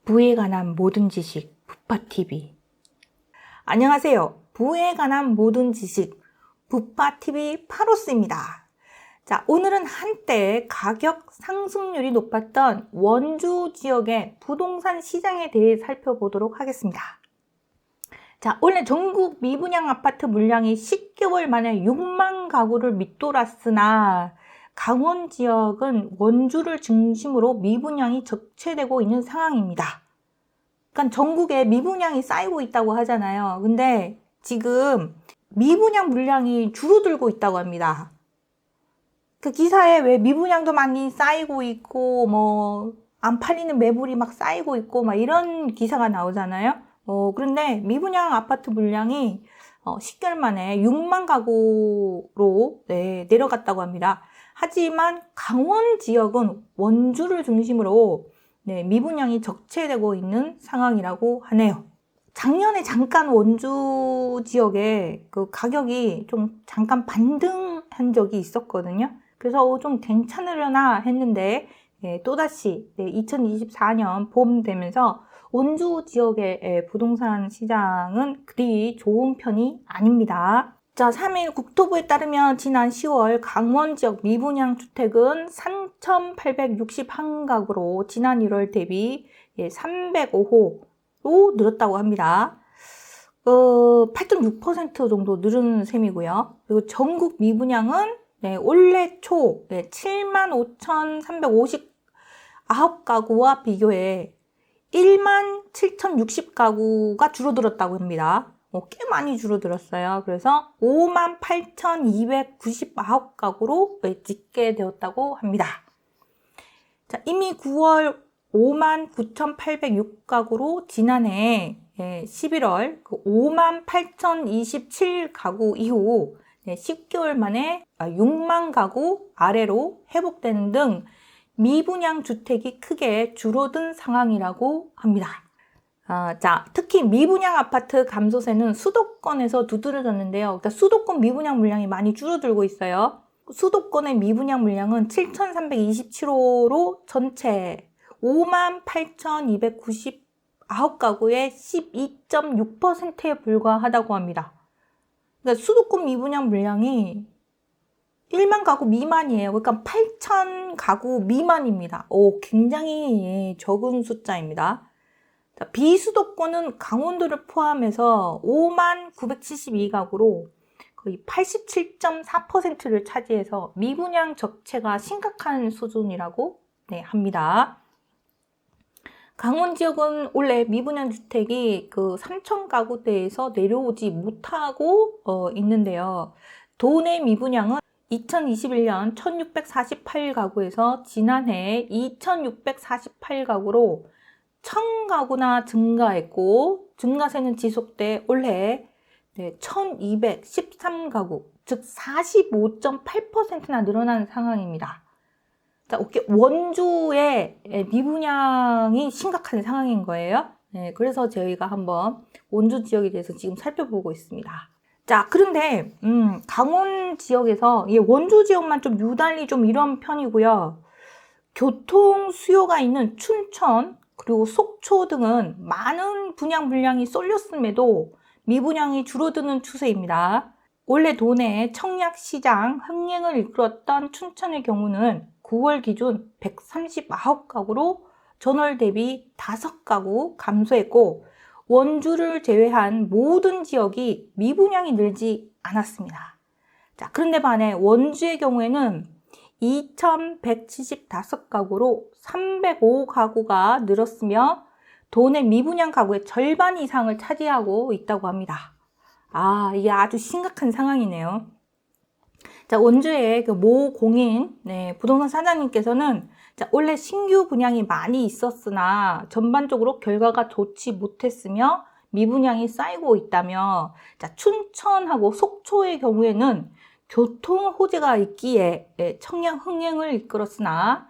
부에 관한 모든 지식 부파TV. 안녕하세요. 부에 관한 모든 지식 부파TV 파로스입니다. 자, 오늘은 한때 가격 상승률이 높았던 원주 지역의 부동산 시장에 대해 살펴보도록 하겠습니다. 자, 올해 전국 미분양 아파트 물량이 10개월 만에 6만 가구를 밑돌았으나 강원 지역은 원주를 중심으로 미분양이 적체되고 있는 상황입니다. 그러니까 전국에 미분양이 쌓이고 있다고 하잖아요. 근데 지금 미분양 물량이 줄어들고 있다고 합니다. 그 기사에 왜 미분양도 많이 쌓이고 있고 뭐 안 팔리는 매물이 막 쌓이고 있고 막 이런 기사가 나오잖아요. 그런데 미분양 아파트 물량이 10개월 만에 6만 가구로 내려갔다고 합니다. 하지만 강원 지역은 원주를 중심으로 미분양이 적체되고 있는 상황이라고 하네요. 작년에 잠깐 원주 지역에 그 가격이 좀 잠깐 반등한 적이 있었거든요. 그래서 좀 괜찮으려나 했는데 또다시 2024년 봄 되면서 원주 지역의 부동산 시장은 그리 좋은 편이 아닙니다. 자, 3일 국토부에 따르면 지난 10월 강원 지역 미분양 주택은 3,861가구로 지난 1월 대비 305호로 늘었다고 합니다. 8.6% 정도 늘은 셈이고요. 그리고 전국 미분양은 올해 초 75,359가구와 비교해 17,060가구가 줄어들었다고 합니다. 꽤 많이 줄어들었어요. 그래서 58,299가구로 찍게 되었다고 합니다. 자, 이미 9월 59,806가구로 지난해 11월 58,027가구 이후 10개월 만에 6만 가구 아래로 회복되는 등 미분양 주택이 크게 줄어든 상황이라고 합니다. 자, 특히 미분양 아파트 감소세는 수도권에서 두드러졌는데요. 그러니까 수도권 미분양 물량이 많이 줄어들고 있어요. 수도권의 미분양 물량은 7,327호로 전체 58,299가구의 12.6%에 불과하다고 합니다. 그러니까 수도권 미분양 물량이 1만 가구 미만이에요. 그러니까 8,000 가구 미만입니다. 굉장히 적은 숫자입니다. 자, 비수도권은 강원도를 포함해서 59,972가구로 거의 87.4%를 차지해서 미분양 적체가 심각한 수준이라고 합니다. 강원 지역은 원래 미분양 주택이 3,000가구대에서 내려오지 못하고 있는데요. 도내 미분양은 2021년 1,648가구에서 지난해 2,648가구로 1,000가구나 증가했고 증가세는 지속돼 올해 1,213가구, 즉 45.8%나 늘어난 상황입니다. 자, 원주의 미분양이 심각한 상황인 거예요. 그래서 저희가 한번 원주 지역에 대해서 지금 살펴보고 있습니다. 자, 그런데 강원 지역에서 원주 지역만 좀 유달리 좀 이런 편이고요. 교통 수요가 있는 춘천 그리고 속초 등은 많은 분양 물량이 쏠렸음에도 미분양이 줄어드는 추세입니다. 원래 도내 청약시장 흥행을 이끌었던 춘천의 경우는 9월 기준 139가구로 전월 대비 5가구 감소했고 원주를 제외한 모든 지역이 미분양이 늘지 않았습니다. 자, 그런데 반해 원주의 경우에는 2,175가구로 305가구가 늘었으며 도내 미분양 가구의 절반 이상을 차지하고 있다고 합니다. 이게 아주 심각한 상황이네요. 자, 원주의 모 공인 부동산 사장님께서는 원래 신규 분양이 많이 있었으나 전반적으로 결과가 좋지 못했으며 미분양이 쌓이고 있다며 춘천하고 속초의 경우에는 교통 호재가 있기에 청약 흥행을 이끌었으나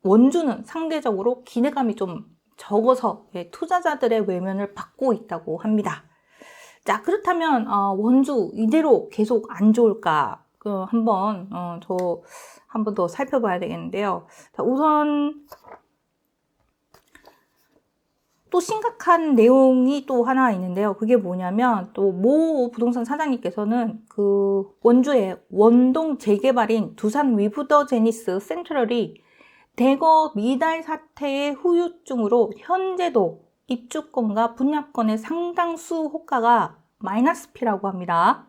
원주는 상대적으로 기대감이 좀 적어서 투자자들의 외면을 받고 있다고 합니다. 자, 그렇다면 원주 이대로 계속 안 좋을까? 한 번 더 살펴봐야 되겠는데요. 자, 우선 또 심각한 내용이 또 하나 있는데요. 그게 뭐냐면 또 모 부동산 사장님께서는 그 원주의 원동 재개발인 두산 위브더 제니스 센트럴이 대거 미달 사태의 후유증으로 현재도 입주권과 분양권의 상당수 호가가 마이너스 P라고 합니다.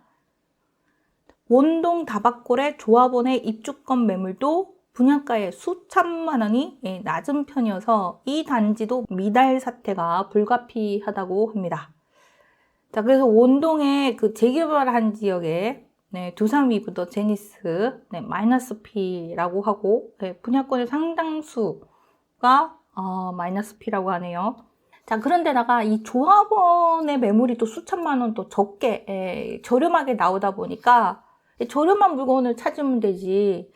원동 다박골의 조합원의 입주권 매물도 분양가의 수천만 원이 낮은 편이어서 이 단지도 미달 사태가 불가피하다고 합니다. 자, 그래서 원동의 그 재개발한 지역에 두산 위브더 제니스 마이너스 P라고 하고 분양권의 상당수가 마이너스 P라고 하네요. 자, 그런데다가 이 조합원의 매물이 또 수천만 원 또 적게 저렴하게 나오다 보니까 저렴한 물건을 찾으면 되지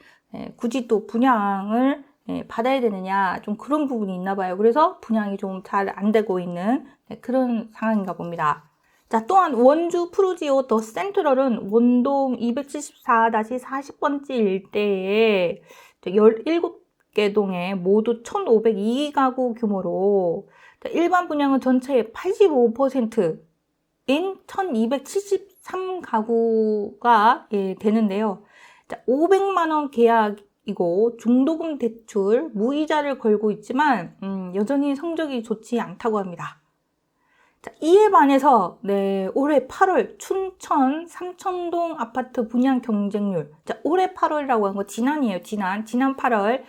굳이 또 분양을 받아야 되느냐, 좀 그런 부분이 있나 봐요. 그래서 분양이 좀 잘 안 되고 있는 그런 상황인가 봅니다. 자, 또한 원주 프루지오 더 센트럴은 원동 274-40번지 일대에 17개 동에 모두 1,502가구 규모로 일반 분양은 전체의 85%인 1,273가구가 되는데요. 500만 원 계약이고 중도금 대출, 무이자를 걸고 있지만 여전히 성적이 좋지 않다고 합니다. 자, 이에 반해서 올해 8월 춘천 삼천동 아파트 분양 경쟁률, 자, 올해 8월이라고 한 거 지난이에요. 지난 8월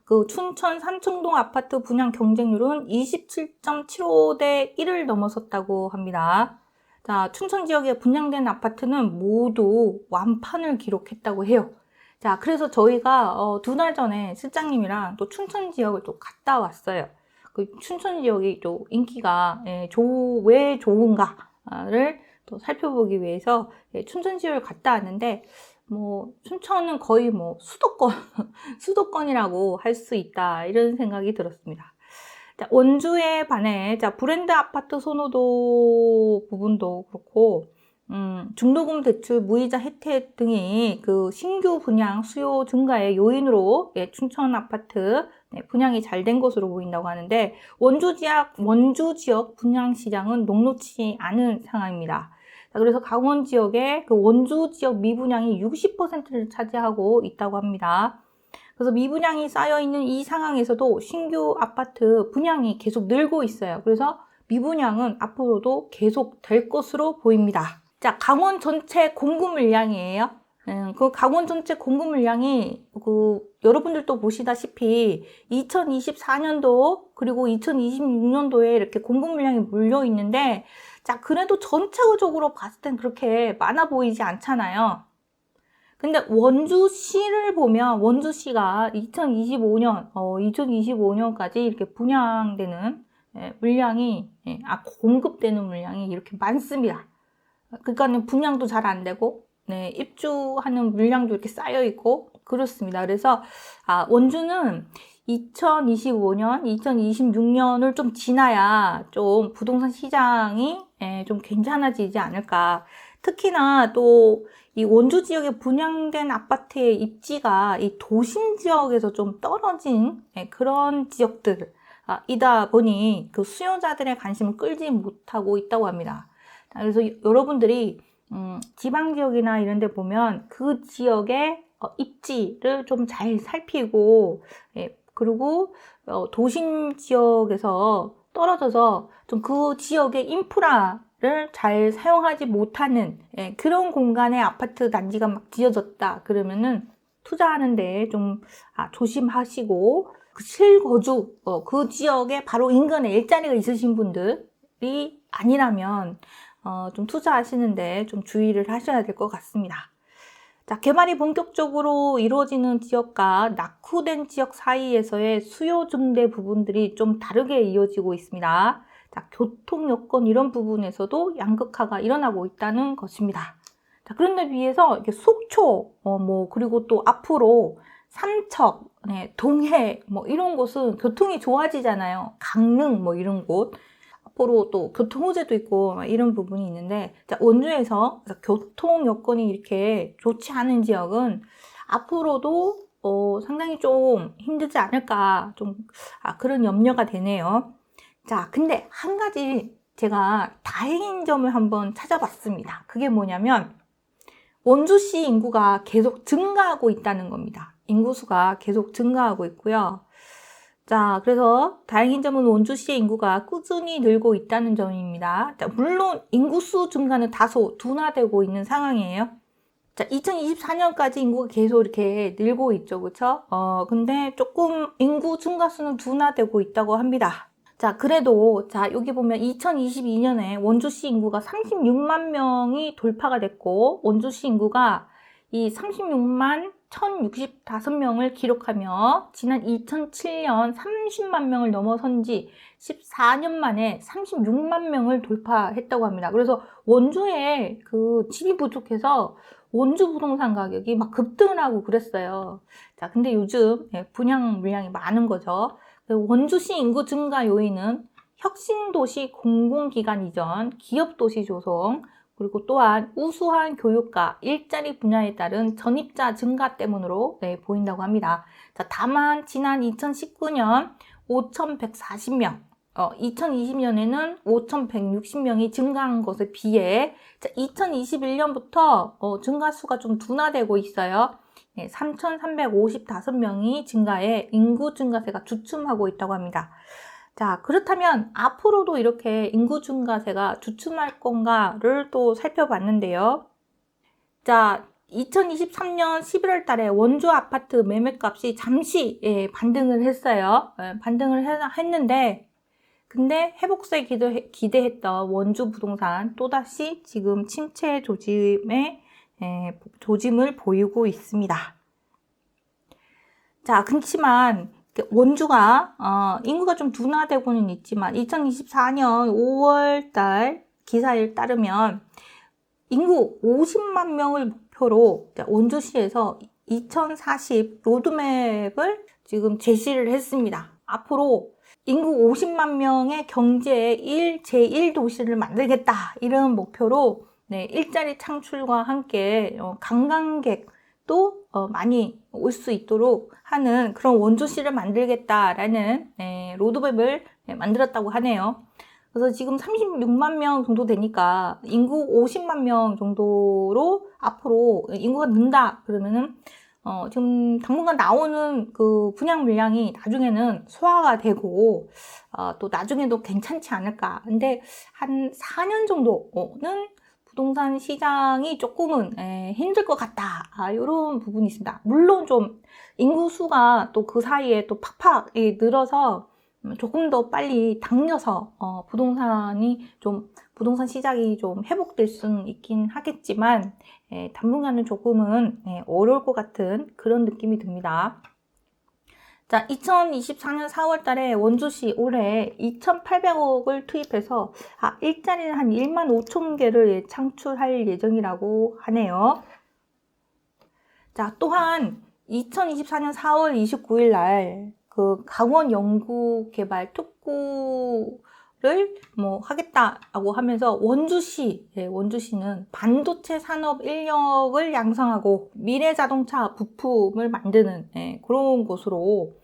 그 춘천 삼천동 아파트 분양 경쟁률은 27.75대 1을 넘어섰다고 합니다. 자, 춘천 지역에 분양된 아파트는 모두 완판을 기록했다고 해요. 자, 그래서 저희가 2달 전에 실장님이랑 또 춘천 지역을 또 갔다 왔어요. 그 춘천 지역이 또 인기가 왜 좋은가를 또 살펴보기 위해서 춘천 지역을 갔다 왔는데, 뭐 춘천은 거의 뭐 수도권이라고 할 수 있다, 이런 생각이 들었습니다. 자, 원주에 반해 브랜드 아파트 선호도 부분도 그렇고 중도금 대출, 무이자 혜택 등이 그 신규 분양 수요 증가의 요인으로 춘천 아파트 분양이 잘 된 것으로 보인다고 하는데, 원주 지역 분양 시장은 녹록치 않은 상황입니다. 자, 그래서 강원 지역의 그 원주 지역 미분양이 60%를 차지하고 있다고 합니다. 그래서 미분양이 쌓여있는 이 상황에서도 신규 아파트 분양이 계속 늘고 있어요. 그래서 미분양은 앞으로도 계속 될 것으로 보입니다. 자, 강원 전체 공급 물량이에요. 그 강원 전체 공급 물량이 여러분들도 보시다시피 2024년도 그리고 2026년도에 이렇게 공급 물량이 몰려 있는데, 자, 그래도 전체적으로 봤을 땐 그렇게 많아 보이지 않잖아요. 근데 원주시를 보면 원주시가 2025년까지 이렇게 분양되는 물량이 공급되는 물량이 이렇게 많습니다. 그러니까 분양도 잘 안 되고 입주하는 물량도 이렇게 쌓여 있고 그렇습니다. 그래서 원주는 2025년, 2026년을 좀 지나야 좀 부동산 시장이 좀 괜찮아지지 않을까. 특히나 또 이 원주 지역에 분양된 아파트의 입지가 이 도심 지역에서 좀 떨어진 그런 지역들 이다 보니 그 수요자들의 관심을 끌지 못하고 있다고 합니다. 그래서 여러분들이 지방 지역이나 이런 데 보면 그 지역의 입지를 좀 잘 살피고 그리고 도심 지역에서 떨어져서 좀 그 지역의 인프라를 잘 사용하지 못하는 그런 공간에 아파트 단지가 막 지어졌다 그러면은 투자하는데 좀 조심하시고, 그 실거주 그 지역에 바로 인근에 일자리가 있으신 분들이 아니라면 좀 투자하시는데 좀 주의를 하셔야 될 것 같습니다. 자, 개발이 본격적으로 이루어지는 지역과 낙후된 지역 사이에서의 수요 증대 부분들이 좀 다르게 이어지고 있습니다. 자, 교통 여건 이런 부분에서도 양극화가 일어나고 있다는 것입니다. 자, 그런데 비해서 이렇게 속초 그리고 또 앞으로 삼척, 동해 이런 곳은 교통이 좋아지잖아요. 강릉 이런 곳. 앞으로 또 교통 호재도 있고 이런 부분이 있는데, 자, 원주에서 교통 여건이 이렇게 좋지 않은 지역은 앞으로도 상당히 좀 힘들지 않을까, 좀 그런 염려가 되네요. 자, 근데 한 가지 제가 다행인 점을 한번 찾아봤습니다. 그게 뭐냐면 원주시 인구가 계속 증가하고 있다는 겁니다. 인구수가 계속 증가하고 있고요. 자, 그래서 다행인 점은 원주시의 인구가 꾸준히 늘고 있다는 점입니다. 자, 물론 인구수 증가는 다소 둔화되고 있는 상황이에요. 자, 2024년까지 인구가 계속 이렇게 늘고 있죠. 그쵸? 근데 조금 인구 증가수는 둔화되고 있다고 합니다. 자, 그래도, 자, 여기 보면 2022년에 원주시 인구가 36만 명이 돌파가 됐고, 원주시 인구가 이 36만 1065명을 기록하며, 지난 2007년 30만 명을 넘어선 지 14년 만에 36만 명을 돌파했다고 합니다. 그래서 원주에 그 집이 부족해서 원주 부동산 가격이 막 급등을 하고 그랬어요. 자, 근데 요즘 분양 물량이 많은 거죠. 원주시 인구 증가 요인은 혁신도시 공공기관 이전, 기업도시 조성, 그리고 또한 우수한 교육과 일자리 분야에 따른 전입자 증가 때문으로 보인다고 합니다. 자, 다만 지난 2019년 5,140명, 2020년에는 5,160명이 증가한 것에 비해 2021년부터 증가수가 좀 둔화되고 있어요. 3,355명이 증가해 인구 증가세가 주춤하고 있다고 합니다. 자, 그렇다면 앞으로도 이렇게 인구 증가세가 주춤할 건가를 또 살펴봤는데요. 자, 2023년 11월 달에 원주 아파트 매매값이 잠시 반등을 했어요. 반등을 했는데 근데 회복세 기대했던 원주 부동산 또다시 지금 침체 조짐을 보이고 있습니다. 자, 그렇지만 원주가 인구가 좀 둔화되고는 있지만 2024년 5월달 기사에 따르면 인구 50만 명을 목표로 원주시에서 2040 로드맵을 지금 제시를 했습니다. 앞으로 인구 50만 명의 경제의 제1도시를 만들겠다 이런 목표로 일자리 창출과 함께 관광객도 많이 올 수 있도록 하는 그런 원주시를 만들겠다라는 로드맵을 만들었다고 하네요. 그래서 지금 36만 명 정도 되니까 인구 50만 명 정도로 앞으로 인구가 는다 그러면은 지금 당분간 나오는 그 분양 물량이 나중에는 소화가 되고 또 나중에도 괜찮지 않을까. 근데 한 4년 정도는 부동산 시장이 조금은 힘들 것 같다. 이런 부분이 있습니다. 물론 좀 인구수가 또 그 사이에 또 팍팍 늘어서 조금 더 빨리 당겨서 부동산 시장이 좀 회복될 수는 있긴 하겠지만 당분간은 조금은 어려울 것 같은 그런 느낌이 듭니다. 자, 2024년 4월 달에 원주시 올해 2,800억을 투입해서 일자리는 한 1만 5천 개를 창출할 예정이라고 하네요. 자, 또한 2024년 4월 29일 날 그 강원 연구개발 특구를 하겠다고 하면서 원주시는 반도체 산업 인력을 양성하고 미래 자동차 부품을 만드는 그런 곳으로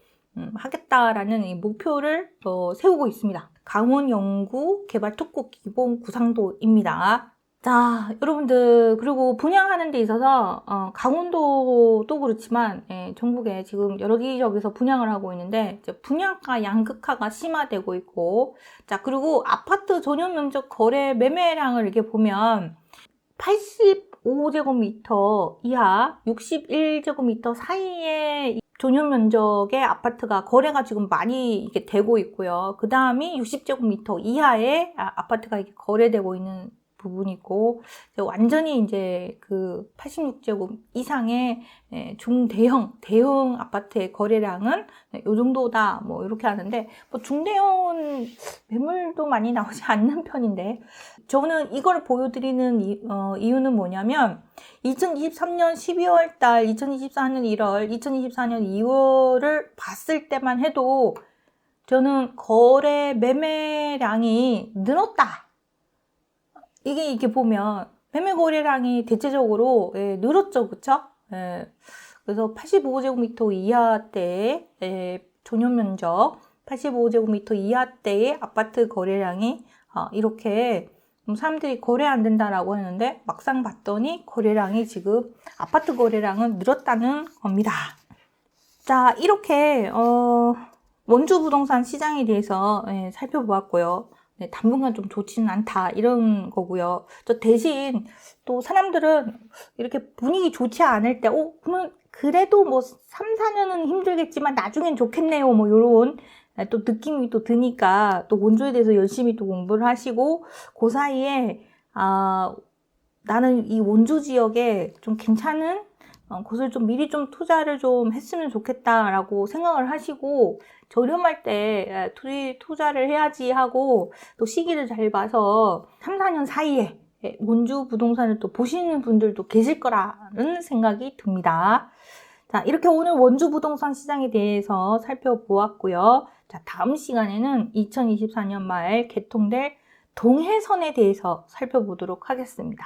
하겠다라는 이 목표를 세우고 있습니다. 강원 연구개발 특구 기본 구상도입니다. 자, 여러분들, 그리고 분양하는 데 있어서 강원도도 그렇지만 전국에 지금 여기저기서 분양을 하고 있는데 이제 분양가 양극화가 심화되고 있고, 자, 그리고 아파트 전용 면적 거래 매매량을 이렇게 보면 85제곱미터 이하 61제곱미터 사이의 전용 면적의 아파트가 거래가 지금 많이 이게 되고 있고요. 그 다음이 60제곱미터 이하의 아파트가 이렇게 거래되고 있는 부분이고, 완전히 이제 그 86제곱 이상의 대형 아파트의 거래량은 이 정도다, 이렇게 하는데, 중대형은 매물도 많이 나오지 않는 편인데, 저는 이걸 보여드리는 이유는 뭐냐면, 2023년 12월 달, 2024년 1월, 2024년 2월을 봤을 때만 해도, 저는 거래 매매량이 늘었다. 이게 보면 매매 거래량이 대체적으로 늘었죠, 그쵸? 그래서 85제곱미터 이하대 전용 면적 85제곱미터 이하대의 아파트 거래량이 이렇게 사람들이 거래 안 된다라고 하는데 막상 봤더니 거래량이 지금 아파트 거래량은 늘었다는 겁니다. 자, 이렇게 원주 부동산 시장에 대해서 살펴보았고요. 네, 당분간 좀 좋지는 않다 이런 거고요. 저 대신 또 사람들은 이렇게 분위기 좋지 않을 때 그러면 그래도 뭐 3, 4년은 힘들겠지만 나중엔 좋겠네요. 뭐 요런 또 느낌이 또 드니까 또 원주에 대해서 열심히 또 공부를 하시고 그 사이에 나는 이 원주 지역에 좀 괜찮은 곳을 좀 미리 좀 투자를 좀 했으면 좋겠다라고 생각을 하시고 저렴할 때 투자를 해야지 하고 또 시기를 잘 봐서 3, 4년 사이에 원주 부동산을 또 보시는 분들도 계실 거라는 생각이 듭니다. 자, 이렇게 오늘 원주 부동산 시장에 대해서 살펴보았고요. 자, 다음 시간에는 2024년 말 개통될 동해선에 대해서 살펴보도록 하겠습니다.